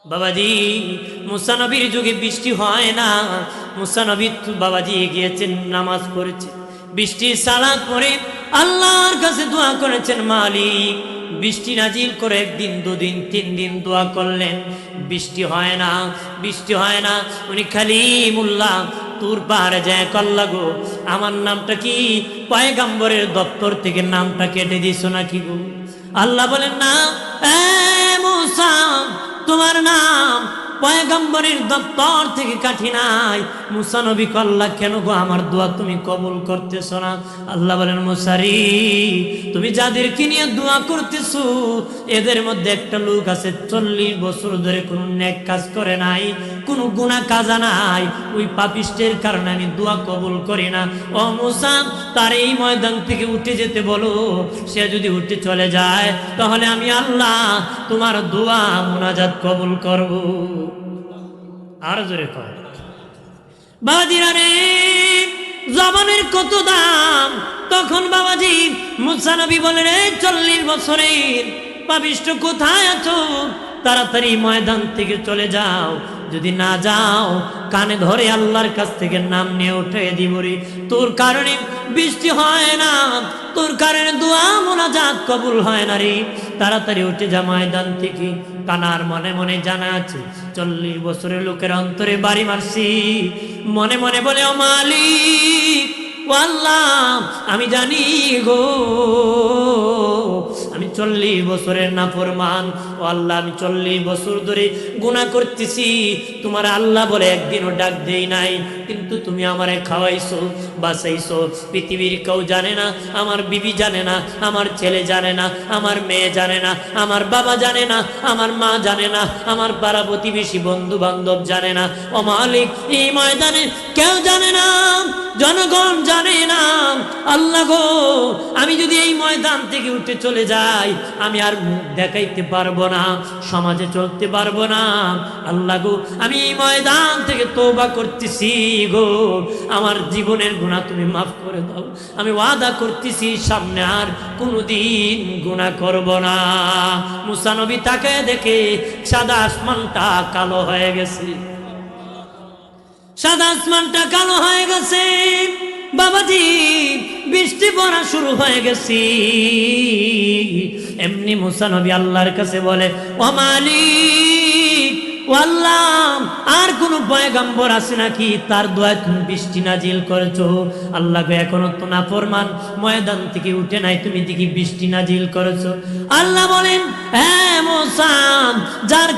বাবাজি মুসা নবীর যুগে বৃষ্টি হয় না। মুসা নবী বাবাজি গিয়েছেন, নামাজ পড়েছেন, বৃষ্টির সালাত পড়ে আল্লাহর কাছে দোয়া করেছেন, মালিক বৃষ্টি নাজিল করে। একদিন, দুদিন, 3 দিন দোয়া করলেন, বৃষ্টি হয় না, বৃষ্টি হয় না। উনি কালিমুল্লাহ তুর পাহাড়ে যায়, কল্লা গো আমার নামটা কি পয়গম্বরের দপ্তর থেকে নামটা কেটে দিছো নাকি গো? আল্লাহ বলেন না, মুসা তোমার নাম পয়গম্বরের দপ্তর থেকে কাটি নাই। মুসা নবী কল্লা কেন গো আমার দোয়া তুমি কবুল করতেছো না? আল্লাহ বলেন, মুসারি তুমি যাদেরকে নিয়ে দোয়া করতেছো এদের মধ্যে একটা লোক আছে 40 বছর ধরে কোনো নেক কাজ করে নাই, কোনো গুনাহ কাজা নাই, ওই পাপিষ্টের কারণে আমি দোয়া কবুল করি না। ও মুসা তার এই ময়দান থেকে উঠে যেতে বলো, সে যদি উঠে চলে যায় তাহলে আমি আল্লাহ তোমার দোয়া মুনাজাত কবুল করব। আর জোরে কর বাবাজিরা রে, জবানের কত দাম। তখন বাবাজি মুসা নবী বলেন, 40 বছরের পাপিষ্ঠ কোথায় আছো? তাড়াতাড়ি ময়দান থেকে চলে যাও, যদি না যাও কানে ধরে আল্লাহর কাছ থেকে নাম নিয়ে উঠে দিব রে। তোর কারণে বৃষ্টি হয় না, তোর কারণে দোয়া মুনাজাত কবুল হয় না রে। তাড়াতাড়ি উঠে যা ময়দান থেকে। কানার মনে মনে জানা আছে 40 বছরের লোকের অন্তরে বাড়ি মারছি, মনে মনে বলে, ও মালিক ও আল্লাহ আমি জানি গো আমি 40 বছরের নাফরমান। ও আল্লাহ আমি 40 বছর ধরে গুনাহ করতেছি, তোমার আল্লাহ বলে একদিনও ডাক দেই নাই, কিন্তু তুমি আমারে খাওয়াইছো, বাঁচাইছো। পৃথিবীর কেউ জানে না, আমার বিবি জানে না, আমার ছেলে জানে না, আমার মেয়ে জানে না, আমার বাবা জানে না, আমার মা জানে না, আমার পাড়া প্রতিবেশী বন্ধু বান্ধব জানে না। ও মালিক এই ময়দানে কেউ জানে না, জনগণ জানে না। আল্লাহ গো আমি যদি এই ময়দান থেকে উঠে চলে যাই আমি আর মুখ দেখাইতে পারবো না, সমাজে চলতে পারবো না। আল্লাহ গো আমি এই ময়দান থেকে তওবা করতেছি গো, আমার জীবনের গুনাহ তুমি মাফ করে দাও। আমি ওয়াদা করতেছি সামনে আর কোনোদিন গুনাহ করব না। মুসা নবী তাকে দেখে সাদা আসমানটা কালো হয়ে গেছে, সাদা আসমানটা কালো হয়ে গেছে। বাবাজি বৃষ্টি পড়া শুরু হয়ে গেছে। এমনি মুসা নবী আল্লাহর কাছে বলে, ও মালিক ও আল্লাহ আর কোন পয়গম্বর আছে নাকি তার দোয়ায় তুমি বৃষ্টি নাজিল করেছো? আল্লাহ গো এখনো তো নাফরমান ময়দান থেকে উঠে নাই, তুমি দেখি বৃষ্টি নাজিল করেছো। আল্লাহ বলেন, হ্যাঁ মুসা যার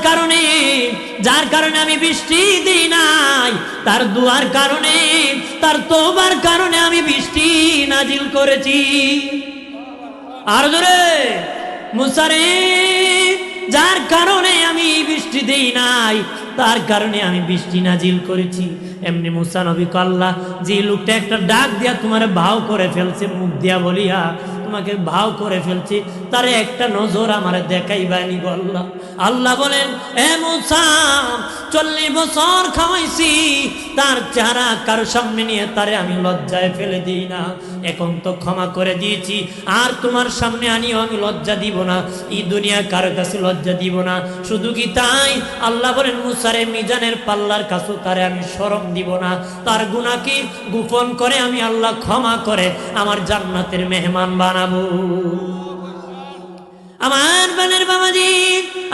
কারণে আমি বৃষ্টি দিই নাই, তার দুয়ার কারণে, তার তওবার কারণে আমি বৃষ্টি নাজিল করেছি। আর জোরে মুসা রে, যার কারণে আমি বৃষ্টি দেই নাই তার কারণে আমি বৃষ্টি নাজিল করেছি। এমনি মুসা নবী আল্লাহ যে লোকটা একটা ডাক দিয়া তোমার ভাও করে ফেলছে, মুখ দিয়া বলিয়া তোমাকে ভাও করে ফেলছে, তারে একটা নজর আমার দেখাইবানি গো আল্লাহ। আল্লাহ বলেন, এ মুসা 40 বছর খাওয়াইছি, তার চেহারা কারো সামনে নিয়ে তারে আমি লজ্জায় ফেলে দিই না, এখন তো ক্ষমা করে দিয়েছি, আর তোমার সামনে আনিও আমি লজ্জা দিব না, এই দুনিয়া কারো কাছে লজ্জা দিব না। শুধু কি তাই, আল্লাহ বলেন মুসারে মিজানের পাল্লার কাছে তারে আমি শরম দিব না, তার গুনাহ কি গোপন করে আমি আল্লাহ ক্ষমা করে আমার জান্নাতের মেহমান বানাবো। আমার বানের বাবাজি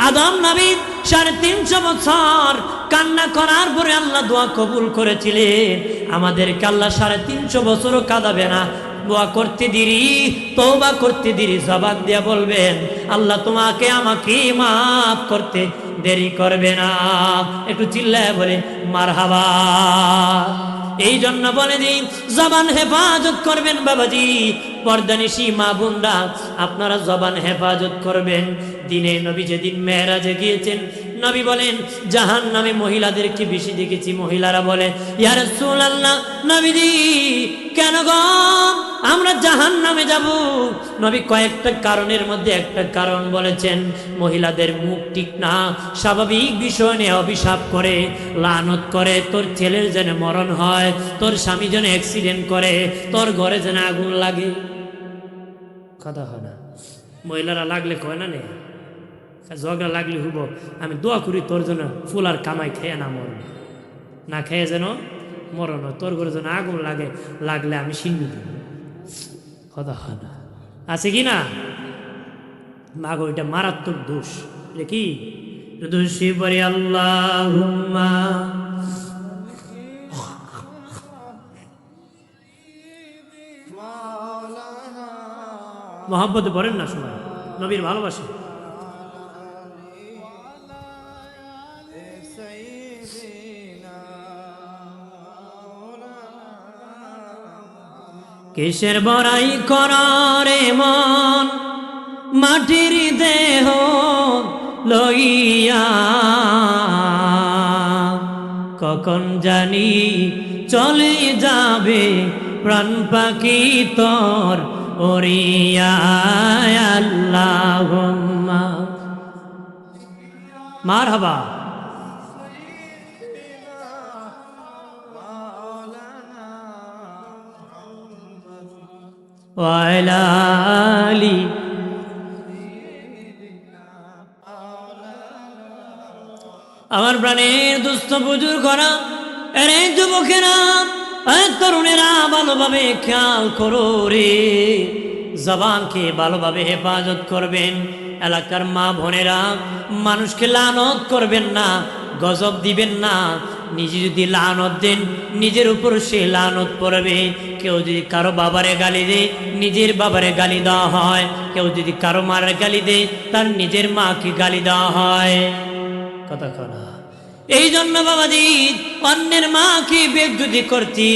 আদম নবী 350 বছর কান্না করার পরে আল্লাহ দোয়া কবুল করেছিলেন। আমাদেরকে আল্লাহ 350 বছরও কাঁদাবে না, দোয়া করতে দেরি, তওবা করতে দেরি, জবান দিয়া বলবেন আল্লাহ তোমাকে আমাকে মাফ করতে দেরি করবে না। একটু চিল্লায় বলে মারহাবা। এই জন্য বলে দিন জবান হেফাজত করবেন বাবাজি, পর্দানিশী মা বোনরা আপনারা জবান হেফাজত করবেন। দিনে নবী যেদিন মেরাজে গিয়েছেন, নবী বলেন জাহান্নামে মহিলাদেরকে বেশি দেখেছি। মহিলারা বলে, ইয়া রাসূলুল্লাহ নবীজি কেন গো আমরা জাহান্নামে যাব? নবী কয়েকটা কারণের মধ্যে একটা কারণ বলেছেন, মহিলাদের মুখ ঠিক না, স্বাভাবিক বিষয় নিয়ে অভিশাপ করে, লানত করে, তোর ছেলের যেন মরণ হয়, তোর স্বামী যেন অ্যাক্সিডেন্ট করে, তোর ঘরে যেন আগুন লাগে। কথা হয় না, মহিলারা লাগলে কয় না নে, ঝগড়া লাগলে হইব, আমি দোয়া করি তোর জন্য ফুল আর কামাই খেয়ে না মরণ, না খেয়ে যেন মরণ, তোর ঘরে যেন আগুন লাগলে আমি সিন্ধু দিব। কথা হয় না, আছে কি না? মাগো এটা মারাত্মক দোষ। এটা কি দোষী পরে আল্লাহুম্মা মহব্বতে পড়েন না সবাই, নবীর ভালোবাসে। কিসের বড়াই করারে মন মাটির দেহ লইয়া, কখন জানি চলে যাবে প্রাণ পাখি তোর ওরিয়া। আল্লাহুম্মা মারহাবা। ওয়ালা আলি আমার প্রাণের দুস্থ বুজুর্গরা, এর যুবকেরা, তরুণেরা ভালোভাবে খেয়াল করো রে, জবানকে ভালোভাবে হেফাজত করবেন। এলাকার মা বোনেরা, মানুষকে লানত করবেন না, গজব দিবেন না। নিজে যদি লানত দেন নিজের উপর সে লানত পড়বে। কেউ যদি কারো বাবারে গালি দেয় নিজের বাবারে গালি দেওয়া হয়, কেউ যদি কারো মার গালি দেয় তার নিজের মাকে গালি দেওয়া হয়। কথা কথা এই জন্য বাবাজি, অন্যের মাকে বেজ্জতি করতি,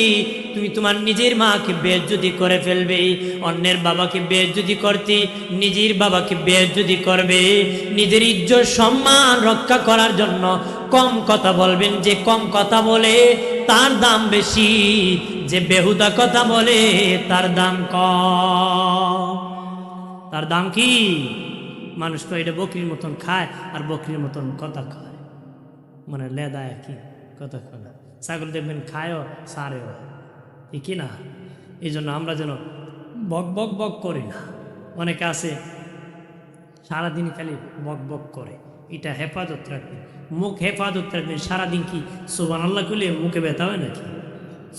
তুমি তোমার নিজের মাকে বেজ্জতি করে ফেলবে। অন্যের বাবাকে বেজ্জতি করতি, নিজের বাবাকে বেজ্জতি করবে। নিজের ইজ্জত সম্মান রক্ষা করার জন্য কম কথা বলবেন। যে কম কথা বলে তার দাম বেশি, যে বেহুদা কথা বলে তার দাম কম। তার দাম কি? মানুষ তো এটা বকরির মতন খায় আর বকরির মতন কথা খায়, মানে লেদায় আর কি, কথা খায়। ছাগল দেখবেন খায়ও সারেও, ঠিক না? এই জন্য আমরা যেন বক বক বক করি না। অনেকে আছে সারাদিন খালি বক বক করে, এটা হেফাজত রাখবেন, মুখ হেফাজত রাখবেন। সারাদিন কি সুবহানাল্লাহ করলে মুখে ব্যথা হয় নাকি?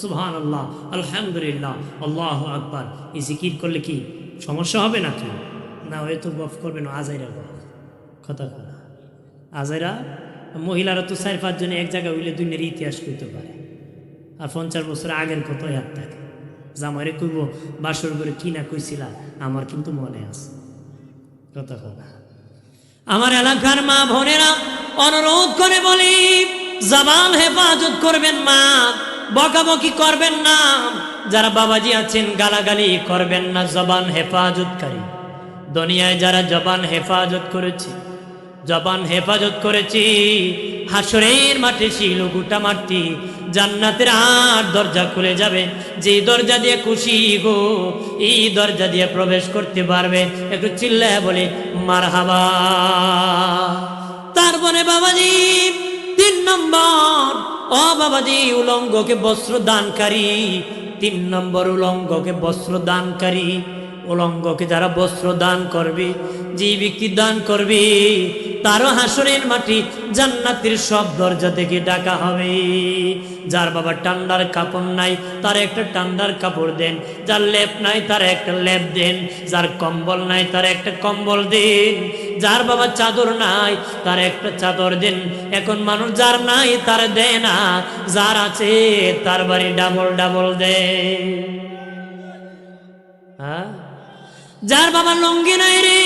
সুবহানাল্লাহ, আলহামদুলিল্লাহ, আল্লাহু আকবার এই জিকির করলে কি সমস্যা হবে নাকি? না, ওই তো গফ করবেন আজাইরা গফ, কথা কথা। আজাইরা মহিলারা তো 4-5 জনে এক জায়গায় হইলে দুনিয়ার ইতিহাস করতে পারে, আর 50 বছর আগের কত হাত থাকে। জামাইরে কইব বাসর করে কি না কইছিলা, আমার কিন্তু মনে আছে, কথা কথা। আমার এলাকার মা বোনেরা অনুরোধ করে বলি, জবান হেফাজত করবেন মা, বকাবকি করবেন না। যারা বাবাজি আছেন গালাগালি করবেন না, জবান হেফাজতকারী। দুনিয়ায় যারা জবান হেফাজত করেছে, জবান হেফাজত করেছি, হাসরের মাঠে শিলগুটা মাটি জান্নাতের 8 দরজা খুলে যাবে। যে দরজা দিয়ে খুশি গো এই দরজা দিয়ে প্রবেশ করতে পারবে। একটু চিল্লায় বলে মারহাবা। তারপরে বাবাজি 3 নম্বর, ও বাবাজি উলঙ্গকে বস্ত্র দানকারী। 3 নম্বর উলঙ্গকে বস্ত্র দানকারী। উলঙ্গকে যারা বস্ত্র দান করবে, যে ব্যক্তি দান করবে তারও হাসরের মাটি জান্নাতের সব দরজা থেকে ডাকা হবে। যার বাবা ঠান্ডার কাপড় নাই তার একটা ঠান্ডার কাপড় দেন, যার লেপ নাই তার একটা লেপ দেন, যার কম্বল নাই তার একটা কম্বল দেন, যার বাবা চাদর নাই তার একটা চাদর দেন। এখন মানুষ যার নাই তার দেয় না, যার আছে তার বাড়ি ডাবল ডাবল দেয়। হ্যাঁ, যার বাবা লুঙ্গি নাই রে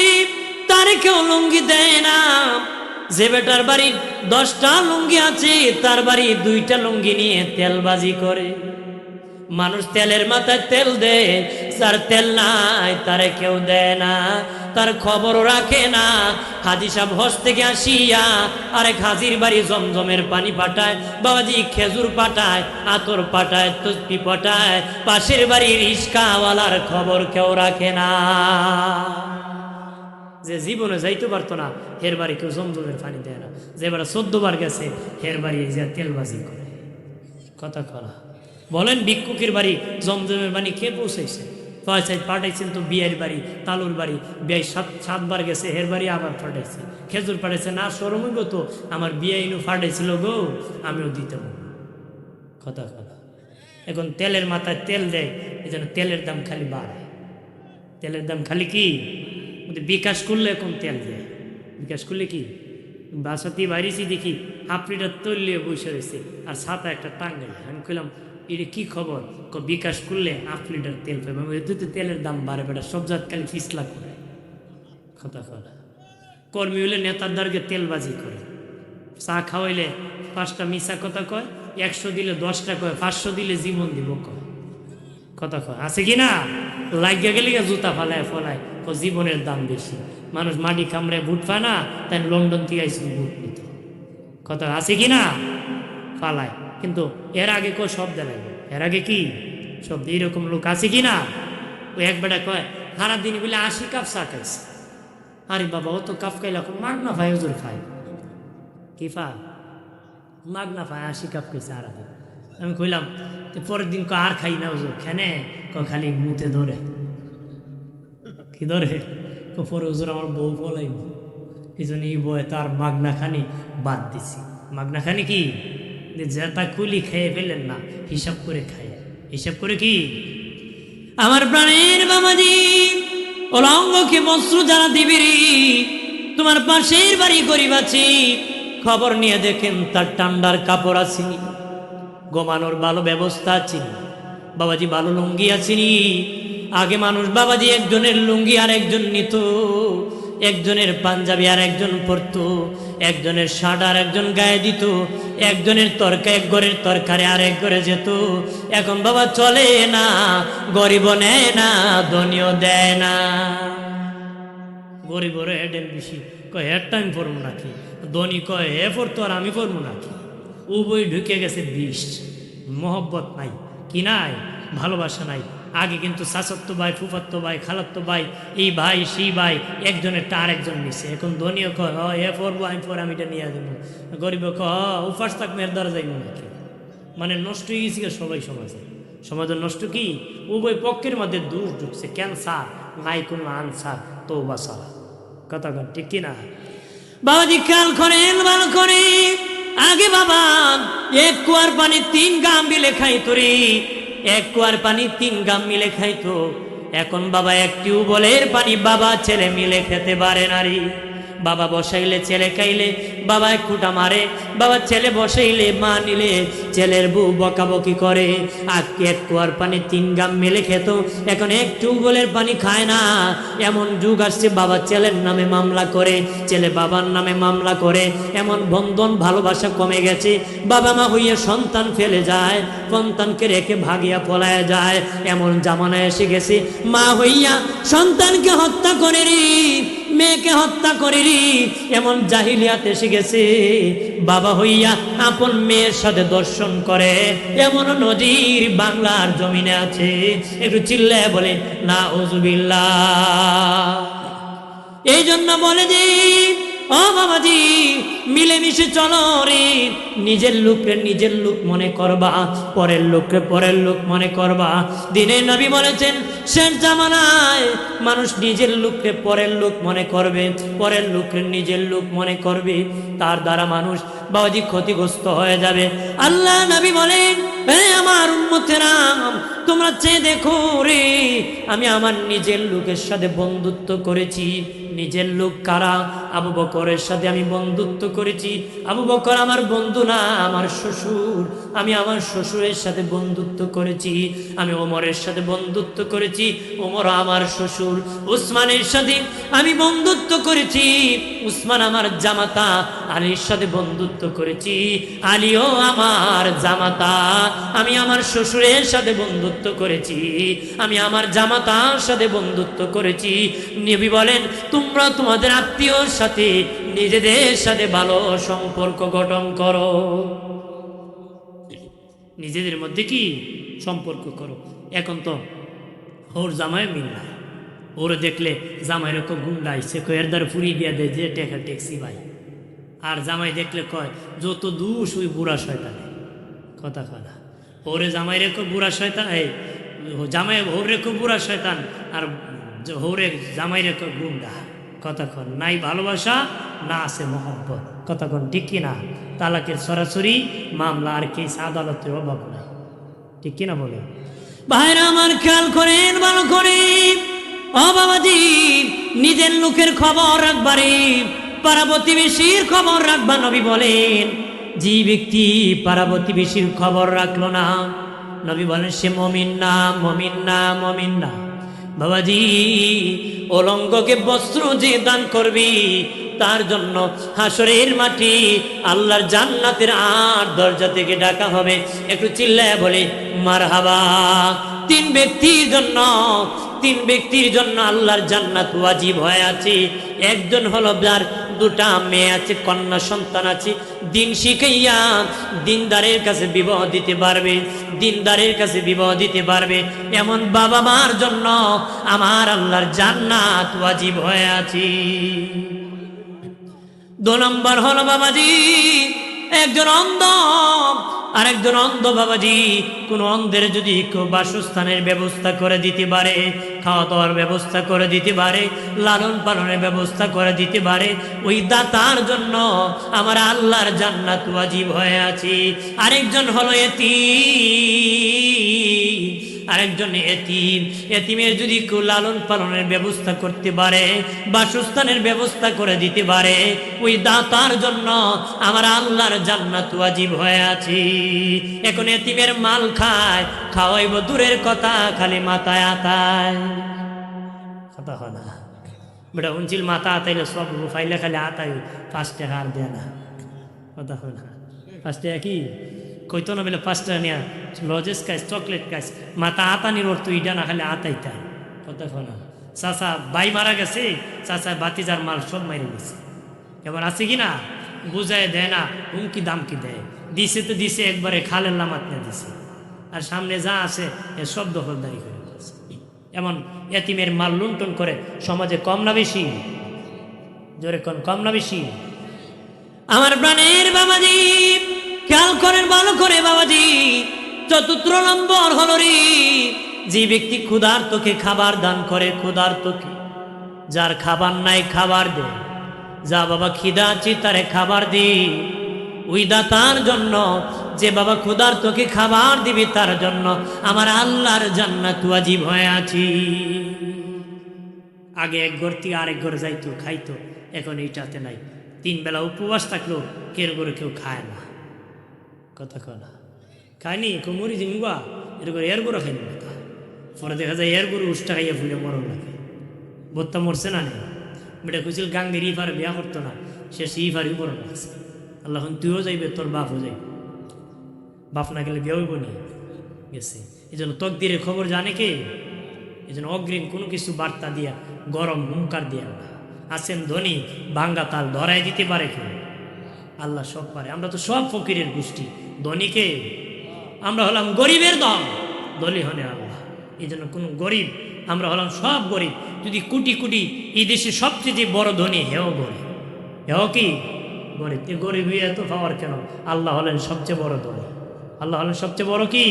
তারে কেউ লুঙ্গি দেয় না। যে বেটার বাড়ি 10টা লুঙ্গি আছে তার বাড়ি 2টা লুঙ্গি নিয়ে তেলবাজি করে। মানুষ তেলের মাথায় তেল দেয়, যার তেল নাই তারে কেউ দেয় না, তার খবরও রাখে না। হাজি সাহেব হজ থেকে আসিয়া আরেক হাজির বাড়ি জমজমের পানি পাঠায়, বাবাজি খেজুর পাঠায়, আতর পাঠায়, তসবি পাঠায়, পাশের বাড়ির রিস্কাওয়ালার খবর কেউ রাখে না। যে জীবনে যাইতে পারতো না হের বাড়ি কেউ জমজমের পানি দেয় না। যে এবার 14 বার গেছে হের বাড়ি যে তেলবাজি করে, কথা করা। বলেন ভিক্ষুকের বাড়ি জমজমের পানি কে পৌঁছাইছে? পয়সায় পাঠাইছেন তো বিয়ের বাড়ি তালুর বাড়ি বিয়ে 7বার গেছে হের বাড়ি আবার পাঠাইছে খেজুর পাঠাইছে না সরম গো তো আমার বিয়ে ইনু ফাটাইছিল গো আমিও দিতে পারবো কথা কথা এখন তেলের মাথায় তেল দেয় এই জন্য তেলের দাম খালি বাড়ায় তেলের দাম খালি কি বিকাশ করলে এখন তেল দেয় বিকাশ করলে কি বাসাতেই বাইরেছি দেখি হাফ লিটার তৈলিয়ে বসে রয়েছে আর ছাতা একটা টাঙ্গাই আমি কইলাম এটা কি খবর বিকাশ করলে হাফ লিটার তেল পাবে এতে তো তেলের দাম বাড়ে বেটা সব জাত খালি ফিসলা করে কথা কথা কর্মী হইলে নেতার দ্বারকে তেলবাজি করে চা খাওয়াইলে 5টা মিশা কথা কয় 100 দিলে 10টা কয় 500 দিলে জীবন দিব কয় কথা কয় আছে কি না লাগিয়া গেলে জুতা ফালায় ফলায় জীবনের দাম বেশি মানুষ মাটি কামড়ে বুট পায় না তাই লন্ডন থেকে আইসি বুট নিত কথা আছে কি না ফালায় কিন্তু এর আগে কয় শব্দ লাগবে এর আগে কি শব্দ এইরকম লোক আছে কি না ওই এক বেটা কয় সারা দিন বলে 80 কাপ চা খাইছে আরে বাবা অত কাপ খাইলে মাগ না ভাই হুজুর খায় কি ফা মাগ না ভাই 80 কাপ খাইছে আর আমি কইলাম পরের দিন আর খাই না হুজুর খেনে খালি মুতে ধরে কি ধরে পরে হুজুর আমার বউ বলাইব এই জন্য এই বয়ে তার মাগনা খানি বাদ দিছি মাগনা খানি কি যেটা কুলি খেয়ে ফেলেন না হিসাব করে খায় হিসাব করে কি আমার প্রাণের বাবাজি অলঙ্গকে বস্ত্র যারা দিবি তোমার পাশের বাড়ি গরিব আছে খবর নিয়ে দেখেন তার ঠান্ডার কাপড় আসেনি ঘুমানোর ভালো ব্যবস্থা আছে বাবাজি ভালো লুঙ্গি আসেনি আগে মানুষ বাবাজি একজনের লুঙ্গি আর একজন নিত একজনের পাঞ্জাবি আর একজন পরতো একজনের শার্ট আর একজন গায়ে দিত একজনের তরকা এক ঘরের তরকারি আর এক ঘরে যেত এখন বাবা চলে না গরিব নেয় না ধনীও দেয় না গরিবরে হেডেন বেশি কয় হেড টাইম পড়বো নাকি ধনী কয় হে পড়তো আর আমি পড়বো নাকি উভয় ঢুকে গেছে বিষ মহব্বত নাই কি নাই ভালোবাসা নাই আগে কিন্তু চাচাতো ভাই ফুফাতো ভাই খালাতো ভাই এই ভাই সেই ভাই একজনের টার একজন নিছে এখন ধনীও কয় এ পড়বো আমি পরে আমি এটা নিয়ে দেবো গরিব উপাস থাক মেয়ের দ্বারা যাইব নাকি মানে নষ্ট হয়ে গেছে সবাই সমাজের নষ্ট কি উভয় পক্ষের মধ্যে দোষ ঢুকছে ক্যান্সার নাই কোনো আনসার তো বাসা কথা ঠিক কিনা বাবাজি খেয়াল করেন ভালো করে আগে বাবা 1 কুয়ার পানি 3 গাম মিলে খাইতো রে 1 কুয়ার পানি 3 গাম মিলে খাইতো এখন বাবা 1 টিউবওয়েলের পানি বাবা ছেলে মিলে খেতে পারে না রে বাবা বসাইলে ছেলে খাইলে বাবা এক কুটা মারে বাবা ছেলে বসাইলে মা নিলে ছেলের বউ বকাবকি করে আর 1 কুয়ার পানি 3 গাম মিলে খেত এখন 1 টিউবওয়েলের পানি খায় না এমন যুগ আসছে বাবা ছেলের নামে মামলা করে ছেলে বাবার নামে মামলা করে এমন বন্ধন ভালোবাসা কমে গেছে বাবা মা হইয়া সন্তান ফেলে যায় সন্তানকে রেখে ভাগিয়া পলায় যায় এমন জামানা এসে গেছে মা হইয়া সন্তানকে হত্যা করে রে মেয়েকে হত্যা করে রে এমন জাহিলিয়াত এসে গেছে বাবা হইয়া আপন মেয়ের সাথে দর্শন করে এমন নজির বাংলার জমিনে আছে একটু চিল্লায় বলে নাউজুবিল্লাহ এই জন্য বলে যে ও বাবাজি মিলেমিশে চলো রে নিজের লোককে নিজের লোক মনে করবা পরের লোককে পরের লোক মনে করবা দিনে নবী বলেছেন শেষ জামানায় মানুষ নিজের লোককে পরের লোক মনে করবে পরের লোককে নিজের লোক মনে করবে তার দ্বারা মানুষ বাবাজি ক্ষতিগ্রস্ত হয়ে যাবে আল্লাহ নবী বলেন হে আমার উম্মতেরা তোমরা চেয়ে দেখো রে আমি আমার নিজের লোকের সাথে বন্ধুত্ব করেছি নিজের লোক কারা আবু বকরের সাথে আমি বন্ধুত্ব করেছি আবু বকর আমার বন্ধু না আমার শ্বশুর আমি আমার শ্বশুরের সাথে বন্ধুত্ব করেছি আমি ওমরের সাথে বন্ধুত্ব করেছি ওমর আমার শ্বশুর উসমানের সাথে আমি বন্ধুত্ব করেছি উসমান আমার জামাতা আলীর সাথে বন্ধুত্ব করেছি আলীও আমার জামাতা আমি আমার শ্বশুরের সাথে বন্ধুত্ব করেছি আমি আমার জামাতার সাথে বন্ধুত্ব করেছি নবী বলেন তোমরা তোমাদের আত্মীয়র সাথে নিজেদের সাথে ভালো সম্পর্ক গঠন করো নিজেদের মধ্যে কি সম্পর্ক করো এখন তো ওর জামাই মিল নাই ওরে দেখলে জামাই রকম গুন্ডা আইসে এর দ্বারা ফুরিয়ে দিয়া দেয় যে টেকা ট্যাক্সি ভাই আর জামাই দেখলে কয় যত দুষ ওই বুড়া শয়তানে কথা ওরে জামাই রেখো বুড়া শয়তান জামাই হৌরে খুব বুড়া শয়তান, আর হৌরে জামাইরে গুন্ডা। কতক্ষণ নাই ভালোবাসা, না আছে মহব্বত। কতক্ষণ ঠিক কিনা? তালাকের সরাসরি মামলা আর কেস আদালতের অভাব নাই, ঠিক কিনা বলে? ভাইরা আমার খেয়াল করেন, ভালো করে। ও বাবাজি, নিজের লোকের খবর রাখবারে, পাড়া প্রতিবেশীর খবর রাখবা। নবী বলেন, যে ব্যক্তি পাড়া প্রতিবেশীর খবর রাখলো না, নবী বলেন সে মমিন না, মমিন না, মমিন না। বাবাজি, অলঙ্গকে বস্ত্র যে দান করবি, তার জন্য হাসরের মাটি আল্লাহর জান্নাতের 8 দরজা থেকে ডাকা হবে। একটু চিল্লায় বলে মারহাবা। 3 ব্যক্তির জন্য আল্লাহর জান্নাত ওয়াজিব হয়ে আছে। একজন হলো যার 2টা মেয়ে আছে, কন্যা সন্তান আছে, দিন শিখাইয়া দিনদারের কাছে বিবাহ দিতে পারবে, দিনদারের কাছে বিবাহ দিতে পারবে, এমন বাবা মার জন্য আমার আল্লাহর জান্নাত ওয়াজিব হয়ে আছে। 2 নম্বর হলো বাবাজি, একজন অন্ধ, আরেকজন অন্ধ। বাবাজি, কোন অন্ধের যদি কেউ বাসস্থানের ব্যবস্থা করে দিতে পারে, খাওয়া দাওয়ার ব্যবস্থা করে দিতে পারে, লালন পালনের ব্যবস্থা করে দিতে পারে, ওই দাতার জন্য আমার আল্লাহর জান্নাত ওয়াজিব হয়ে আছে। আরেকজন হলো এতিম, আরেকজন এতিম। এতিমের যদি কেউ লালন পালনের ব্যবস্থা করতে পারে, বাসস্থানের ব্যবস্থা করে দিতে পারে, ওই দাতার জন্য আমার আল্লাহর জান্নাত ওয়াজিব হয়ে আছে। এখন এতিমের মাল খায়, খাওয়াইব দূরের কথা, খালি মাথায় আতায়। কথা হয় না বেটা, উঞ্চিল মাথা আতাইলে সব ফাইলে খালি আতাই, 5 টাকা আর দেয় না। কথা হয় না? 5 টাকা কি কইতো না বলে 5 টাকা নিয়ে লজেস খাইস, চকলেট খাইস, মাথা আতানির অর্থ ইটা না খালি আতাইতা। কথা হয় না? চাচা ভাই মারা গেছে, চাচা বাতিজার মাল সব মারি গেছে। এবার আছে কি না, বুঝায় দেয় না, হুমকি দামকি দেয়। দিছে তো দিছে, একবারে খালের লামাত না দিছে, আর সামনে যা আছে এ সব দখলদারি করে দিয়েছে। এমন এতিমের মাল লুণ্ঠন করে সমাজে কম না বেশি? জোরে কোন কম না বেশি? আমার প্রাণের বাবাজি, খেয়াল করেন ভালো করে বাবাজি। 4 নম্বর হলো রে, যে ব্যক্তি ক্ষুধার্তকে খাবার দান করে, ক্ষুধার্তকে, যার খাবার নাই খাবার দে। যা বাবা খিদা আছে তারে খাবার দি, ওই দাতার জন্য। যে বাবা ক্ষুধার্তকে খাবার দিবি, তার জন্য আমার আল্লাহর জান্নাত ওয়াজিব হয়ে আছে। আগে এক ঘর থেকে আরেক ঘর যাইতো, খাইতো, এখন এইটাতে নাই। 3 বেলা উপবাস থাকলো, কেউ করে কেউ খায় না। কথা কনা খায়নি, কুমুরি জিমবা এরকম এর গরু খাইনি। পরে দেখা যায় এর গরু উষ্টা খাইয়া ফুলে মরণ লাগে। বোত্তা মরছে না, নেই বেটা কুচিল গাঙ্গের ইফারে বিয়া করতো না, সে ইফারি মরণ লাগছে। আল্লাহ তুইও যাইবে, তোর বাপও যাইবে। বাপ না গেলে বিয়ে হইব নি, গেছে। এই জন্য তকদিরের খবর জানে কে? এই জন্য অগ্রিম কোনো কিছু বার্তা দিয়া, গরম হুঙ্কার দিয়া না। আছেন ধনী, ভাঙ্গা তাল ধরাই দিতে পারে কে? আল্লাহ সব পারে। আমরা তো সব ফকিরের গোষ্ঠী, ধনীকে আমরা হলাম গরিবের দল, দলই হনে আল্লাহ। এই জন্য কোনো গরিব, আমরা হলাম সব গরিব। যদি কোটি কোটি এই দেশে সবচেয়ে যে বড় ধনী, হেও গরিব, হেও কি গরিব। এ গরিব হয়ে এত পাওয়ার কেন? আল্লাহ হলেন সবচেয়ে বড় ধনী, আল্লাহ হলেন সবচেয়ে বড় কি?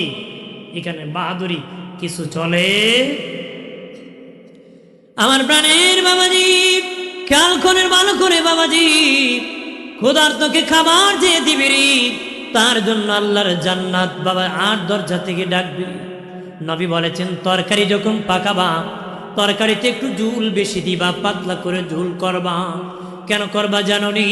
এখানে বাহাদুরি কিছু চলে? আমার প্রাণের বাবাজি, খেয়াল করেন ভালো করে বাবাজি। ক্ষুধার্তকে খাবার যে দিবি, তার জন্য আল্লাহর জান্নাত বাবা 8 দরজা থেকে ডাকবি। নবী বলেছেন, তরকারি যখন পাকাবা, তরকারিতে একটু ঝুল বেশি দিবা, পাতলা করে ঝুল করবা। কেন করবা জানো নি?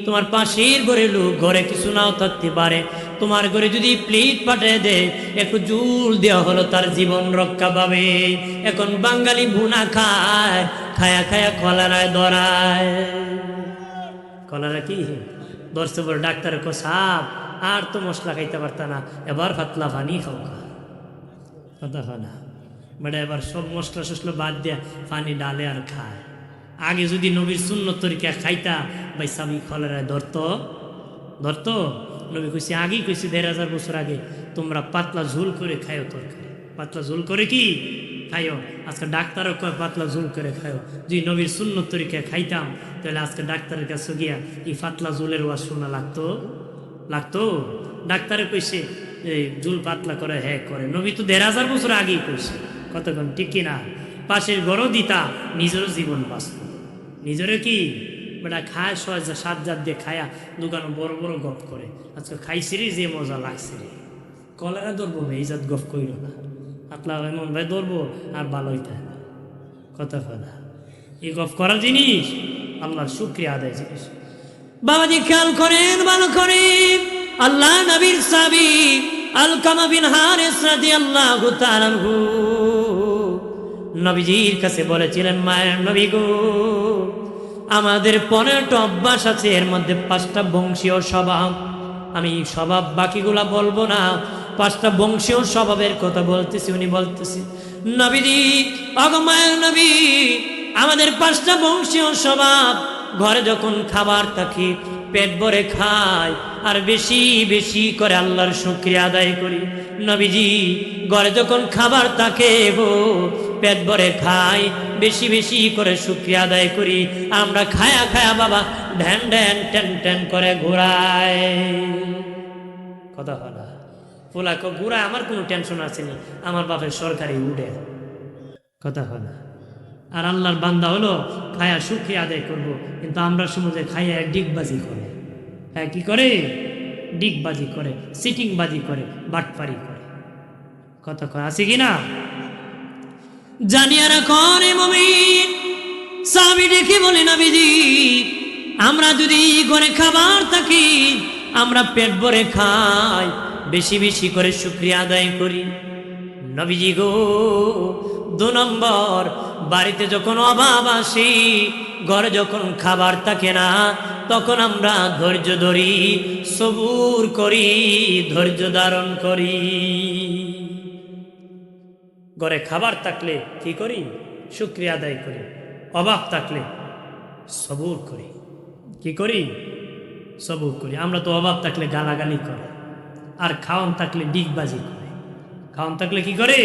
তোমার পাশের ঘরে লোক, ঘরে কিছু নাও থাকতে পারে, তোমার ঘরে যদি প্লেট পাঠিয়ে দে, একটু ঝুল দেওয়া হলো, তার জীবন রক্ষা পাবে। এখন বাঙালি ভুনা খায়, খায়া খায়া কলারায় ধরায়। কলারা কি ধরছে বলে ডাক্তারের সাপ, আর তো মশলা খাইতে পারত না, এবার পাতলা পানি খাও। কথা হয় না বেটা? এবার সব মশলা টসলা বাদ দেয়া পানি ডালে আর খায়। আগে যদি নবীর সুন্নত তরিকা খাইতা, ভাই স্বামী কলেরায় ধরতো। নবী কইছে, আগেই কইছে 1500 বছর আগে, তোমরা পাতলা ঝোল করে খাইও তরকারি, পাতলা ঝোল করে কি খাইও। আজকে ডাক্তারও কয় পাতলা ঝোল করে খাইও। যদি নবীর সুন্নত তরিকা খাইতাম, তাহলে আজকে ডাক্তারের কাছে গিয়া এই পাতলা ঝোলের ওয়াজ শোনা লাগতো? ডাক্তারে কইছে এই জুল পাতলা করে হ্যাঁ করে। নবী তো 1500 বছর আগেই করছে, কতক্ষণ ঠিক কিনা? পাশের ঘরও দিতা, নিজেরও জীবন বাঁচত। নিজেরও কি বেটা খায় 6-7 দিয়ে খায়া দোকানে বড় বড় গপ করে, আজকে খাইছি রে যে মজা লাগছে রে, কলেরা ধরবো এই জাত গপ কইল না, পাতলা এমন ভাই ধরবো আর ভালোই থাকে কথা ফেলা। এই গপ করার জিনিস আল্লাহর শুকরিয়া আদায় জিনিস। বাবাজি খেয়াল করেন ভালো করে, আল্লাহ নবীর সাহাবী আলকামা বিন হারিস রাদিয়াল্লাহু তাআলা আনহু নবীজির কাছে বলেছিলেন, মায়ের নবী গো, আমাদের 15টা অভ্যাস আছে, এর মধ্যে 5টা বংশীয় স্বভাব। আমি স্বভাব বাকিগুলা বলবো না, 5টা বংশীয় স্বভাবের কথা বলতেছি। উনি বলতেছি, নবীজি ওগো মায়ের নবী, আমাদের 5টা বংশীয় স্বভাব, ঘরে যখন খাবার থাকে পেট ভরে খাই আর বেশি বেশি করে আল্লাহর শুকরিয়া আদায় করি। নবীজি ঘরে যখন খাবার থাকে গো, পেট ভরে খাই, বেশি বেশি করে শুকরিয়া আদায় করি। আমরা খায়া খায়া বাবা ঢ্যান ঢ্যান টেন টেন করে ঘোরায়, কথা বলা পোলাকে ঘুরায়, আমার কোনো টেনশন আছে না, আমার বাপের সরকারি উঠে, কথা বলা। আর আল্লাহর বান্দা হলো খায়া শুকরিয়া আদায় করবো, কিন্তু আমরা সমাজে খাইয়া ডিগবাজি করে, হ্যাঁ কি করে, ডিগবাজি করে, সিটিংবাজি করে, বাটপারি করে, কথা কয় আছে কিনা? জানিয়া রাখুন মুমিন সাহাবী ডেকে বলে, নবীজি আমরা যদি ঘরে খাবার থাকি, আমরা পেট ভরে খাই, বেশি বেশি করে শুকরিয়া আদায় করি। নবীজি গো 2 নম্বর, বাড়িতে যখন অভাব আসে, ঘরে যখন খাবার থাকে না, তখন আমরা ধৈর্য ধরি, সবুর করি, ধৈর্য ধারণ করি। ঘরে খাবার থাকলে কি করি? শুকরিয়া আদায় করি। অভাব থাকলে সবুর করি, কি করি? সবুর করি। আমরা তো অভাব থাকলে গালাগালি করে, আর খাওয়ান থাকলে ডিগবাজি করে। খাওয়ান থাকলে কি করে?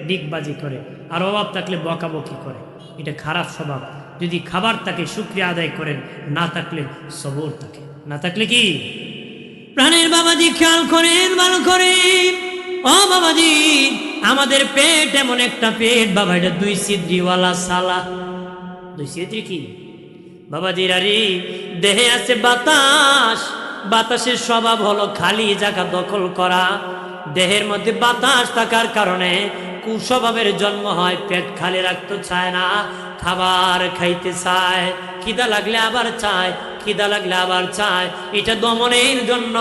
ডিগবাজি করে। আর অভাব থাকলে বকাবকি করে। এটা খারাপ স্বভাব। যদি খাবার থাকে শুকরিয়া আদায় করেন, না থাকলে সবর থাকে। না থাকলে কি? প্রাণের বাবাজি খেয়াল করেন ভালো করে, ও বাবাজি আমাদের পেট এমন একটা পেট বাবা, এটা 2 ছিদ্রিওয়ালা সালা। 2 ছিদ্রি কি বাবাজির? আরে দেহে আছে বাতাস, বাতাসের স্বভাব হলো খালি জায়গা দখল করা। দেহের মধ্যে বাতাস থাকার কারণে কুস্বভাবের জন্ম হয়, পেট খালি রাখতে চায় না, খাবার খাইতে চায়, খিদা লাগলে আবার চায়, খিদা লাগলে আবার চায়। এটা দমনের জন্য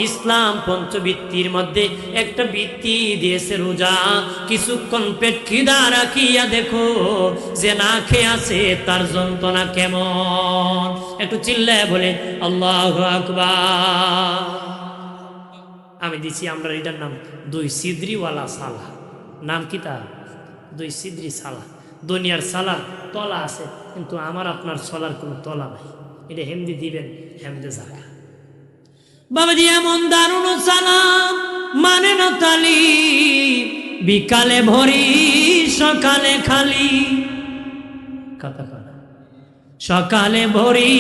ইসলাম পঞ্চবৃত্তির মধ্যে একটা বৃত্তি দিয়েছে রোজা। কিছুক্ষণ পেট খিদা রাখিয়া দেখো, যে না খেয়ে আছে তার যন্ত্রণা কেমন। একটু চিল্লায় বলে আল্লাহু আকবার। আমি দিছি আমরা এটার নাম 2 ছিদ্রিওয়ালা সালা। নাম কি তার? 2 ছিদ্রি সালা। দুনিয়ার সালার তলা আছে, কিন্তু আমার আপনার সলার কোনো তলা নাই। এটা হেমদি দিবেন, হেমদে জায়গা। বাবাজি এমন দারুণ সালাম মানে না তালি, বিকালে ভরি সকালে খালি, কথা কথা, সকালে ভরি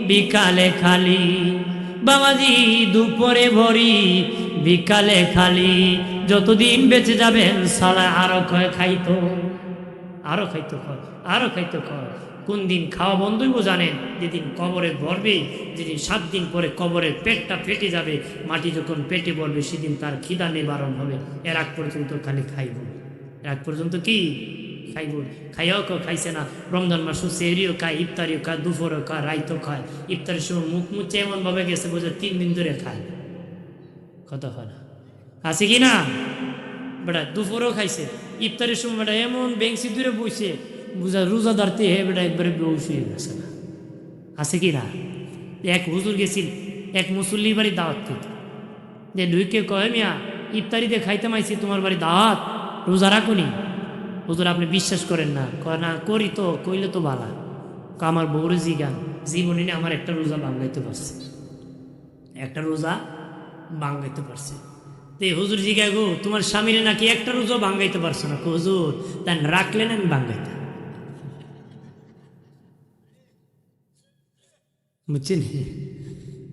বিকালে খালি। বাবাজি দুপুরে ভরি বিকালে খালি। যতদিন বেঁচে যাবেন সালা আরো খাইতো, আরো খাইতো খয়, আরো খাইতো খয়। কোন দিন খাওয়া বন্ধই জানেন? যেদিন কবরে ভরবে, যেদিন 7 দিন পরে কবরের পেটটা ফেটে যাবে, মাটি যখন পেটে ভরবে, সেদিন তার খিদা নিবারণ হবে। এর আগ পর্যন্ত খালি খাইব, এর আগ পর্যন্ত কি খাইব। খাইয়াও খাইছে না, রমজান মাস সেহরিও খায়, ইফতারিও খায়, দুপুরও খায়, রাইতও খায়। ইফতারের সময় মুখ মুচ্ছে এমনভাবে গেছে বোঝা 3 দিন ধরে খায়, কথা হয় না, আছে কি না? বেটা দুপুরও খাইছে, ইফতারের সময় বেটা এমন বেঞ্চি দূরে বইছে, বুঝা রোজাদারতে হে বেটা একবারে বেউস হয়ে গেছে না, আছে কি না? এক হুজুর গেছিল এক মুসল্লি বাড়ি দাওয়াত খেতে, যে ঢুকে কয় মিয়া ইফতারিতে খাইতে মাইছি তোমার বাড়ি দাওয়াত, রোজা রাখুনি? হুজুর আপনি বিশ্বাস করেন না? কয় না করি তো, কইলে তো বালা। আমার বউরে জিগান, জীবনে আমার একটা রোজা ভাঙাইতে পারছে, একটা রোজা ভাঙাইতে পারছে। তে হুজুর জিগা গো তোমার স্বামীরে নাকি একটা রোজা ভাঙাইতে পারছো না? হুজুর তাই রাখলেন আমি ভাঙাইতে, বুঝছেন?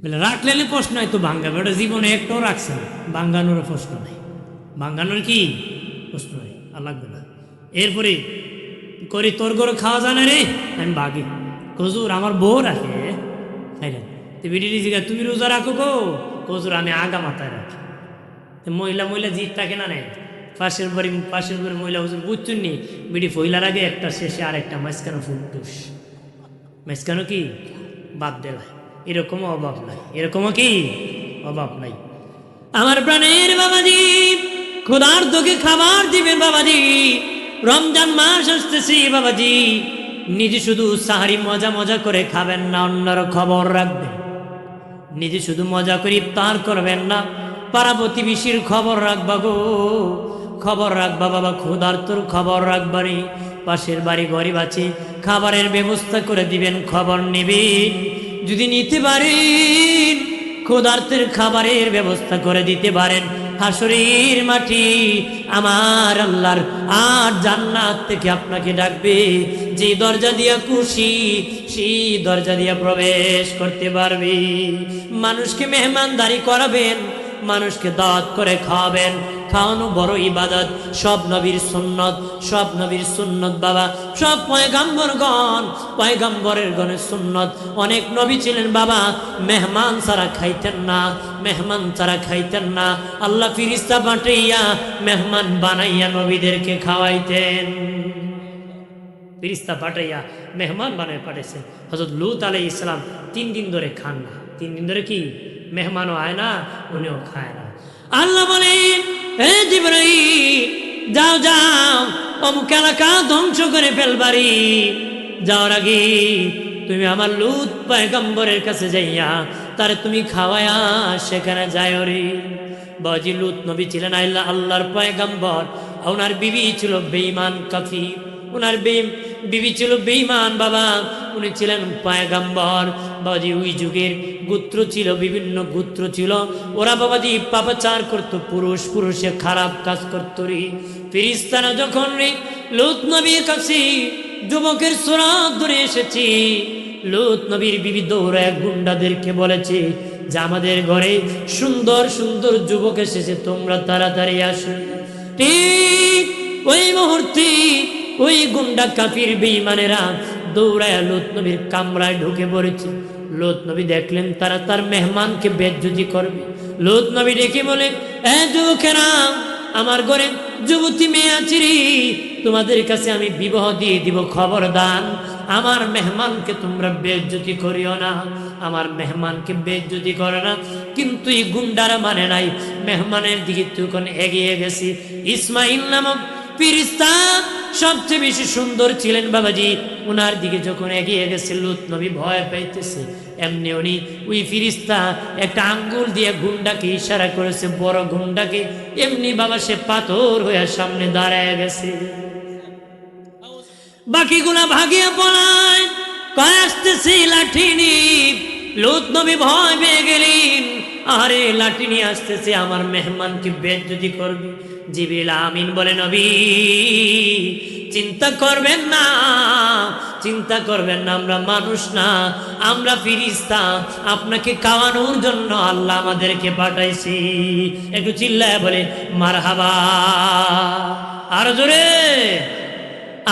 বলে রাখলে প্রশ্ন হয় তো ভাঙ্গাবে, ওটা জীবনে একটাও রাখছে না, ভাঙ্গানোর প্রশ্ন নাই, ভাঙ্গানোর কি প্রশ্ন নাই, আর লাগবে না। এরপরে করি তোর গরু খাওয়া যায় না রে, আমি বাগি কজুর আমার বউ রাখে খাই না। বিডি জিগা তুমি রোজা রাখো গো, কজুর আমি আগা মাথায় রাখি। মহিলা মহিলা জিত থাকে না নেই, পাশের বাড়ি মহিলা হুজুর বুঝছেন নি, বিডি ফইলার আগে একটা শেষে আর একটা মাঝখানো ফুটুস, মাঝখানো কি বাদ দেওয়া, এরকমও অভাব নাই, এরকমও কি অভাব নাই। আমার প্রাণের বাবাজি, ক্ষুধার্তকে খাবার দিবেন বাবাজি, রমজান মাস আসতেছি বাবাজি, নিজে শুধু সাহারি মজা মজা করে খাবেন না, অন্যর খবর রাখবেন। নিজে শুধু মজা করে ইফতার করবেন না, পাড়া প্রতিবেশীর খবর রাখবা গো, খবর রাখবা বাবা, ক্ষুধার্তর খবর রাখবারই, পাশের বাড়ি গরিব আছে খাবারের ব্যবস্থা করে দিবেন, খবর নেবেন। যদি নিতে পারেন ক্ষুধার্তের খাবারের ব্যবস্থা করে দিতে পারেন, হাসরের মাটি আমার আল্লাহর আর জান্নাত থেকে আপনাকে ডাকবে, যে দরজা দিয়া খুশি সেই দরজা দিয়া প্রবেশ করতে পারবে। মানুষকে মেহমানদারি করাবেন, মানুষকে দাওয়াত করে খাওয়াবেন, খাওয়ানো বড় ইবাদত, সব নবীর সুন্নত, সব নবীর সুন্নত বাবা, সব পয়গম্বরের গণের সুন্নত। অনেক নবী ছিলেন বাবা মেহমান ছাড়া খাইতেন না, মেহমান ছাড়া খাইতেন না, আল্লাহ ফিরিস্তা পাঠাইয়া মেহমান বানাইয়া নবীদেরকে খাওয়াইতেন, ফিরিস্তা পাঠাইয়া মেহমান বানাই পাঠাইছেন। হযরত লূত আলাইহিস সালাম 3 দিন ধরে খান না, 3 দিন ধরে কি মেহমানও আয় না, উনিও খায় না। আল্লাহ বলেন হে জিবরাইল যাও যাও অমুক এলাকা ধ্বংস করে ফেলবারি, যাওয়ার আগে তুমি আমার লূত পয়গম্বরের কাছে যাইয়া তারে তুমি খাওয়ায়া সেখানে যায় রে। বাজি লূত নবী ছিলেন আল্লাহর পয়গম্বর, ওনার বিবি ছিল বেঈমান কাফির, ওনার বিবি ছিল বেঈমান বাবা, উনি ছিলেন পয়গম্বর বাবাজি। ওই যুগের গোত্র ছিল, বিভিন্ন গোত্র ছিল, ওরা বাবাজি পাপাচার করতো, পুরুষে খারাপ কাজ করতো রে। ফেরেশতারা যখন রে লূত নবীর কাছে যুবকের সুরাত ধরে এসেছে, লূত নবীর বিবি দৌড়ায় গুন্ডাদেরকে বলেছে যে আমাদের ঘরে সুন্দর সুন্দর যুবক এসেছে, তোমরা তাড়াতাড়ি আসো। ঠিক ওই মুহূর্তে ওই গুন্ডা কাফির বেঈমানেরা দৌড়ায় লূত নবীর কামরায় ঢুকে পড়েছে। লূত নবী দেখলেন তারা তার মেহমানকে বেজ্জতি করবে। লূত নবী ডেকে বলে এ যুবকেরা, আমার ঘরে যুবতী মেয়ে আছে রে, তোমাদের কাছে আমি বিবাহ দিয়ে দিব, খবরদার আমার মেহমানকে তোমরা বেজ্জতি করিও না, আমার মেহমানকে বেজ্জতি করে না। কিন্তু এই গুন্ডারা মানে নাই, মেহমানের দিকে তখন এগিয়ে গেছে। ইসমাইল নামক ফেরেশতা সবচেয়ে বেশি সুন্দর ছিলেন বাবাজি, ওনার দিকে যখন এগিয়ে গেছে লূত নবী ভয় পাইতেছে। এমনি উনি ওই ফেরেশতা একটা আঙ্গুল দিয়ে গুন্ডাকে ইশারা করেছে, বড় গুন্ডাকে, এমনি বাবা সে পাথর হয়ে সামনে দাঁড়ায় গেছে। বাকিগুলা ভাগিয়ে পলায়, কয় আসতেছি লাঠি নিয়ে। লূত নবী ভয় পেয়ে গেলেন, আরে লাঠি নিয়ে আসতেছে, আমার মেহমানকে বেজ্জতি করবে। জিবরিল আমিন বলে নবী চিন্তা করবেন না, চিন্তা করবেন না, আমরা মানুষ না, আমরা ফেরেশতা, আপনাকে খাওয়ানোর জন্য আল্লাহ আমাদেরকে পাঠাইছি। একটু চিল্লায় বলে মারহাবা, আর জোরে।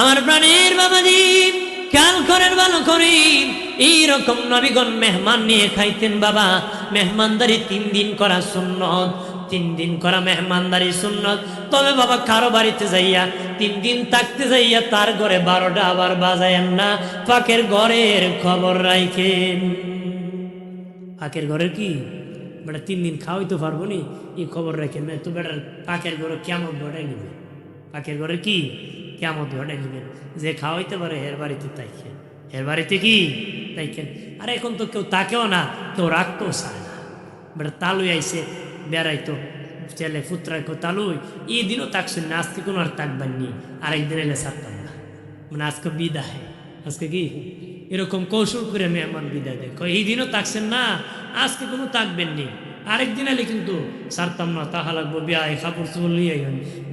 আমার প্রাণের বাবাজি খেয়াল করেন, ভালো করে, এইরকম নবীগণ মেহমান নিয়ে খাইতেন বাবা। মেহমানদারি 3 দিন করা সুন্নত, 3 দিন করা মেহমানদারি সুন্নত। তবে বাবা কারো বাড়িতে যাইয়া 3 দিন থাকতে যাইয়া তার ঘরে 12টা আবার বাজায়েন না, পাকের ঘরের খবর রাখেন। পাকের ঘরের কি বেটা 3 দিন খাওয়াইতে পারবো নি, এই খবর রাখেন না তো বেটার পাকের ঘরে কেমন ঘটাই নিবে, পাকের ঘরে কি কেমন ঘটাই নিবেন। যে খাওয়াইতে পারে এর বাড়িতে তাইখেন, এর বাড়িতে কি তাইখেন। আর এখন তো কেউ তাকেও না, কেউ রাখতেও চায় না। বেটা তালুই আইসে বেড়াইতো, ছেলে পুত্রায় তালুই, এই দিনও তাকছেন না, আজকে কোনো আর তাকবেন নি, আরেকদিন এলে ছাড়তাম না, মানে আজকে বিদায়, আজকে কি এরকম কৌশল করে মেহমান বিদায় দেয়, এই দিনও তাকছেন না, আজকে কোনো তাকবেন নি, আরেকদিন এলে কিন্তু ছাড়তাম না, তাহা লাগবো বেয়াই কাপড় চোপড় লইয়া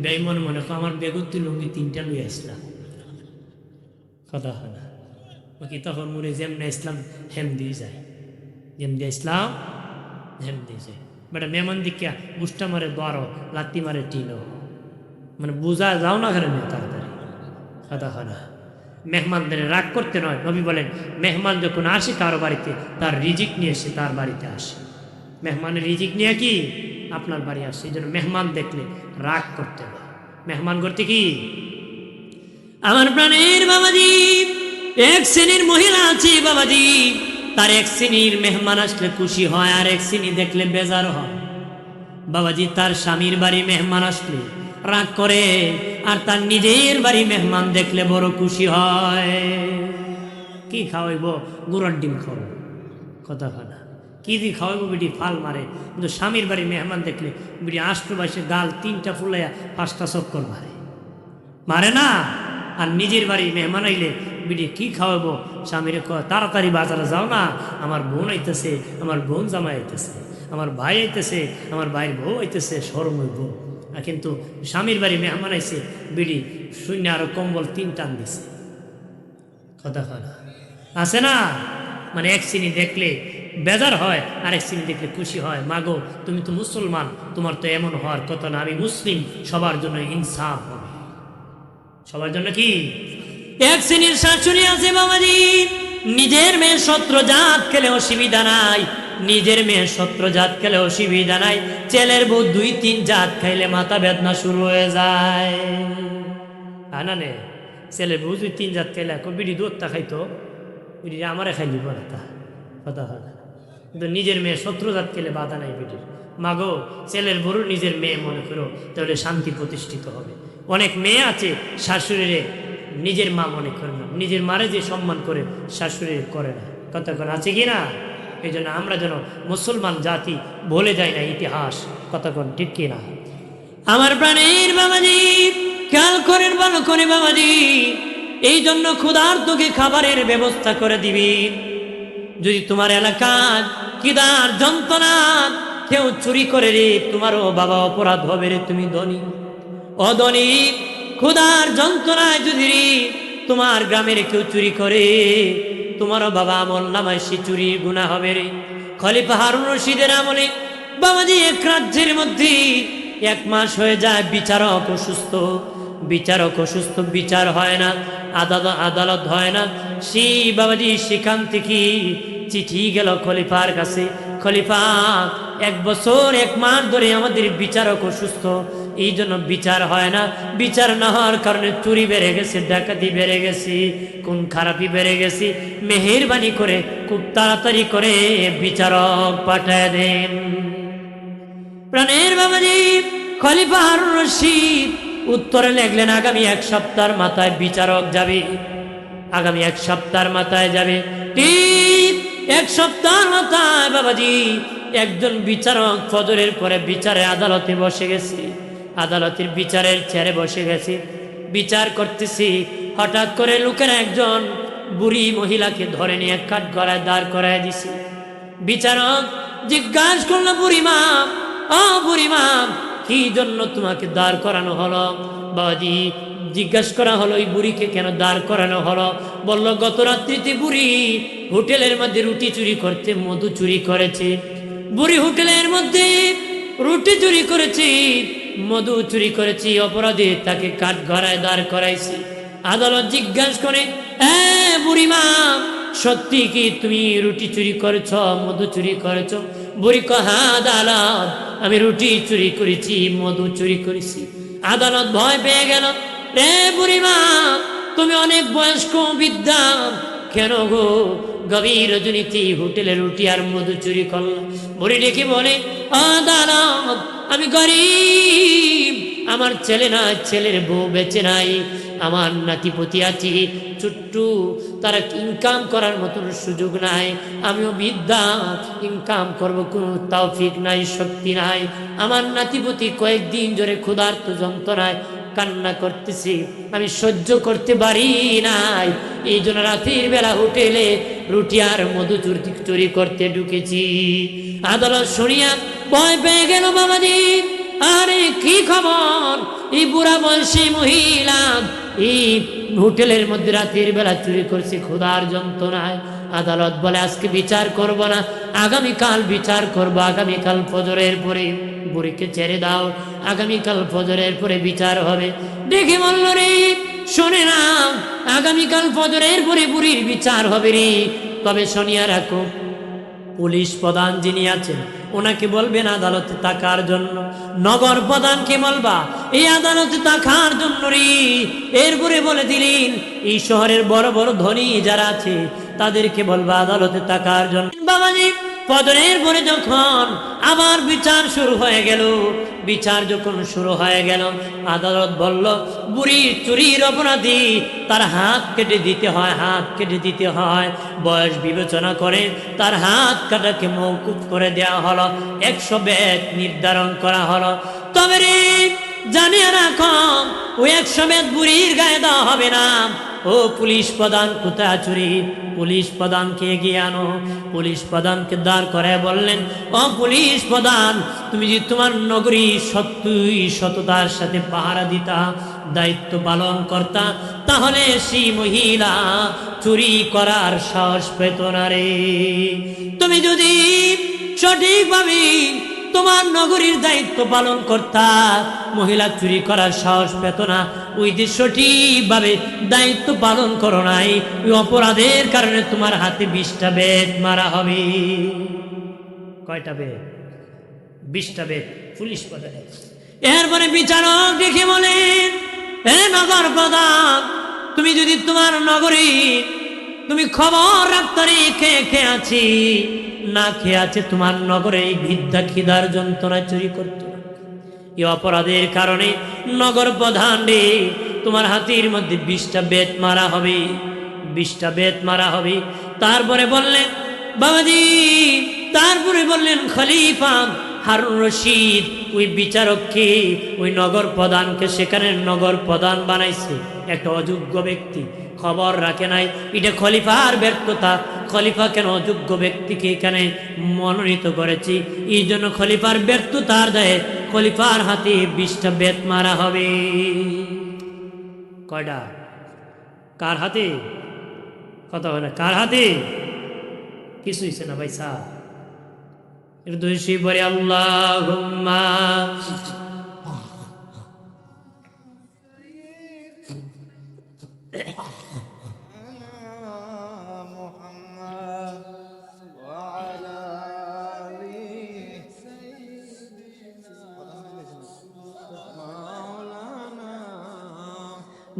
বেই মনে মনে আমার বেগত্তি লুঙ্গি 3টা লইয়া আসলাম, কথা হয় না বাকি তখন মনে যেমনে ইসলাম হেম দিয়ে যায়। যেম দিয়ে ইসলাম যেম দিয়েছে বেটা মেহমান দিকে উষ্টা মারে দোয়ারো লাত্তি মারে টিনো মানে বোঝা যাও না ঘরে মেয়ে তাড়াতাড়ি কথা হয় না। মেহমানদের রাগ করতে নয়, নবী বলেন মেহমান যখন আসে কারো বাড়িতে তার রিজিক নিয়ে এসে তার বাড়িতে আসে। মেহমানের রিজিক নিয়ে কি আপনার বাড়ি আসে, এই জন্য মেহমান দেখলে রাগ করতে হয়। মেহমান করতে কি আমার প্রাণের বাবাজি এক শ্রেণীর মহিলা আছে বাবাজি, তার এক শ্রেণীর মেহমান আসলে খুশি হয়, আর এক শ্রেণী দেখলে বেজার হয় বাবাজি। তার স্বামীর বাড়ি মেহমান আসলে রাগ করে, আর তার নিজের বাড়ি মেহমান দেখলে বড় খুশি হয়। কি খাওয়াইব? গুড়ার ডিম খাওয়াবো, কথা হয় না। কি দিয়ে খাওয়াইব? বিডি ফাল মারে। কিন্তু স্বামীর বাড়ি মেহমান দেখলে বিডি আষ্টবাসে গাল 3টা ফুলাইয়া 5টা চক্কর মারে, মারে না। আর নিজের বাড়ি মেহমান আইলে বিডি কি খাওয়াবো? স্বামীরে তাড়াতাড়ি বাজারে যাও না, আমার বোন আইতেছে, আমার বোন জামাই আইতেছে, আমার ভাই আইতেছে, আমার ভাইয়ের বউ আইতেছে, শরম হইব। কিন্তু স্বামীর বাড়ি মেহমান আইছে, বিড়ি শূন্য আরো কম্বল 3 টান দিছে, কথা হয় না, আছে না। মানে এক শ্রেণী দেখলে বেজার হয়, আর এক শ্রেণী দেখলে খুশি হয়। মাগো তুমি তো মুসলমান, তোমার তো এমন হওয়ার কথা না, আমি মুসলিম, সবার জন্য ইনসাফ হবে, সবার জন্য কি। এক শ্রেণীর শাশুড়ি আছে বাবাজি, নিজের মেয়ে শত্রুজাত খেলে অসুবিধা নাই, নিজের মেয়ে শত্রুজাত খেলে অসুবিধা নাই, ছেলের বউ 2-3 জাত খাইলে মাথা বেদনা শুরু হয়ে যায়। আনানে ছেলের বউ 2-3 জাত খাইলে বিড়ি দুধটা খাইতো, বিড়ি আমারে খাইলি বলে তা কথা হয় না। কিন্তু নিজের মেয়ে শত্রুজাত খেলে বাধা নাই বিড়ির। মাগো ছেলের বড় নিজের মেয়ে মনে করো, তাহলে শান্তি প্রতিষ্ঠিত হবে। অনেক মেয়ে আছে শাশুড়িরে নিজের মা মনে করে না, নিজের মারে যে সম্মান করে শাশুড়ি করে না, কথা কোন আছে কি না। এই জন্য আমরা যেন মুসলমান জাতি ভুলে যাই না ইতিহাস, কথা কোন ঠিক কি না। আমার প্রাণের বাবাজি খেয়াল করেন ভালো করে বাবাজি, এই জন্য ক্ষুধার্তকে খাবারের ব্যবস্থা করে দিবি। যদি তোমার এলাকায় খিদার যন্ত্রণা কেউ চুরি করে রে, তোমারও বাবা অপরাধ হবে রে, তুমি ধনী অধনী। ক্ষুধার যন্ত্রণায় যদি তোমার গ্রামের কেউ চুরি করে, তোমারও বাবা আমল নামায় সে চুরি গুনাহ হবে রে। খলিফা হারুন রশিদের আমলে বাবাজি এক রাজ্যের মধ্যে 1 মাস হয়ে যায়, বিচারক অসুস্থ, বিচারক অসুস্থ, বিচার হয় না, আদালত হয় না। সেই বাবাজি সেখান থেকে চিঠি গেল খলিফার কাছে, খলিফা 1 বছর 1 মাস ধরে আমাদের বিচারক অসুস্থ, এই জন্য বিচার হয় না। বিচার না হওয়ার কারণে চুরি বেড়ে গেছে, ডাকাতি বেড়ে গেছে, কোন খারাপি বেড়ে গেছে, মেহেরবানি করে খুব তাড়াতাড়ি করে বিচারক পাঠায় দেন। প্রাণের বাবাজি খলিফা হারুন রশিদ উত্তরে লিখলেন আগামী 1 সপ্তাহের মাথায় বিচারক যাবে, আগামী 1 সপ্তাহের মাথায় যাবে। ঠিক 1 সপ্তাহের মাথায় বাবাজি একজন বিচারক ফজরের পরে বিচারে আদালতে বসে গেছে, আদালতের বিচারের চেয়ারে বসে গেছে, বিচার করতেছি। হঠাৎ করে লোকেরা একজন বুড়ি মহিলাকে ধরে নিয়ে কাঠগড়ায় দাঁড় করায় দিছে। বিচারক জিজ্ঞাসা করলো, বুড়িমা, ও বুড়িমা, কি জন্য তোমাকে দাঁড় করানো হলো? বাবাজি জিজ্ঞাসা করা হলো এই বুড়িকে কেন দাঁড় করানো হলো? বলল গত রাত্রিতে বুড়ি হোটেলের মধ্যে রুটি চুরি করতে মধু চুরি করেছে। বুড়ি হোটেলের মধ্যে রুটি চুরি করেছে, মধু চুরি করেছি, অপরাধী তাকে কাঠগড়ায় দাঁড় করাইছি। আদালত জিজ্ঞাসা করে, বুড়িমা, সত্যি কি তুমি রুটি চুরি করেছ, মধু চুরি করেছ? বুড়ি কয়, হ্যাঁ আদালত, আমি রুটি চুরি করেছি, মধু চুরি করেছি। আদালত ভয় পেয়ে গেল, রে বুড়িমা, তুমি অনেক বয়স্ক বিদ্যা, কেন গো গভীর রজনীতে হোটেলে রুটি আর মধু চুরি করলাম? বুড়ি ডেকে বলে, আদালত, আমি গরিব, আমার ছেলে নাই, ছেলের বউ বেঁচে নাই, আমার নাতিপতি আছে ছোট্ট, তারা ইনকাম করার মতন সুযোগ নাই, আমিও বিদ্যা, ইনকাম করবো কোনো তৌফিক নাই, শক্তি নাই। আমার নাতিপতি কয়েকদিন ধরে ক্ষুধার্ত যন্ত্রণায় কান্না করতেছি, আমি সহ্য করতে পারি নাই, এই জন্য রাতের বেলা হোটেলে রুটি আর মধু চুরি করতে ঢুকেছি। আদালত শুনিয়া ভয় পেয়ে গেল বাবাজি, আরে কি খবর? এই বুড়া বয়সী মহিলা এই হোটেলের মধ্যে রাতের বেলা চুরি করছে ক্ষুধার যন্ত্রণায়। আদালত বলে আজকে বিচার করব না, আগামীকাল বিচার করবো, আগামীকাল ফজরের পরে বুড়িকে ছেড়ে দাও, আগামীকাল ফজরের পরে বিচার হবে। দেখে বলল রে শোনে না, আগামীকাল ফজরের পরে বুড়ির বিচার হবে রে, তবে শুনিয়া রাখো পুলিশ প্রধান যিনি আছেন ওনাকে বলবেন আদালতে থাকার জন্য, নগর প্রধানকে বলবা এই আদালতে থাকার জন্য রে। এরপরে বলে দিলেন এই শহরের বড় বড় ধনী যারা আছে তাদেরকে বলবা আদালতে থাকার জন্য। বাবাজি ফজরের পরে যখন আবার বিচার শুরু হয়ে গেল, বিচার যখন শুরু হয়ে গেল, আদালত বলল বুড়ি চুরির অপরাধী, তার হাত কেটে দিতে হয়, হাত কেটে দিতে হয়। বয়স বিবেচনা করে তার হাত কাটাকে মওকুফ করে দেওয়া হলো, 100 বেত নির্ধারণ করা হলো। তবে রে জানিয়ে রাখো ওই 100 বেত বুড়ির গায়ে দেওয়া হবে না। ও পুলিশ প্রধান কোথায় চুরি, পুলিশ প্রধানকে এগিয়ে আনো। পুলিশ প্রধানকে দাঁড় করে বললেন ও পুলিশ প্রধান, তুমি যে তোমার নগরী সততার সাথে পাহারা দিতা, দায়িত্ব পালন করতা, তাহলে সেই মহিলা চুরি করার সাহস পেত না রে। তুমি যদি সঠিকভাবে তোমার নগরীর দায়িত্ব পালন করতা, মহিলা চুরি করার সাহস পেত না। ওই যে সঠিকভাবে দায়িত্ব পালন করো নাই, ওই অপরাধের কারণে তোমার হাতে 20টা বেত মারা হবে। কয়টা বেত? 20টা বেত পুলিশ প্রধান। এরপরে বিচারক দেখে বলেন হে নগর প্রধান, তুমি যদি তোমার নগরী তুমি খবর রাখতারি খেয়ে আছি না খেয়ে আছে তোমার নগরে এই বৃদ্ধা খিদার যন্ত্রণা চুরি করত না, এই অপরাধের কারণে নগর প্রধান রে তোমার হাতির মধ্যে 20টা বেত মারা হবে, 20টা বেত মারা হবে। তারপরে বললেন বাবাজি, তারপরে বললেন খলিফা হারুন রশিদ ওই বিচারককে, ওই নগর প্রধানকে সেখানে নগর প্রধান বানাইছে একটা অযোগ্য ব্যক্তি, খবর রাখে নাই। এটা খলিফার ব্যর্থতা। খলিফা কেন অযোগ্য ব্যক্তিকে এখানে মনোনীত করেছি, এই জন্য খলিফার ব্যর্থতার দায়ে খলিফার হাতে 20টা বেত মারা হবে। কয়টা? কার হাতে? কথা বলে কার হাতে? কিছু হইছে না ভাই সাহ, এটা দোষী বলে আল্লাহুম্মা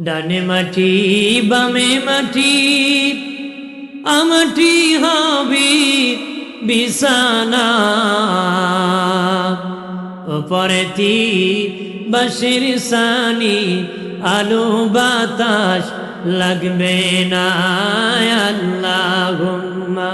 ডানে মাটি বামে মাটি আমাটি হবে বিছানা, ওপরেতি বাঁশের সানি আলো বাতাস লাগবে না। আল্লাহুম্মা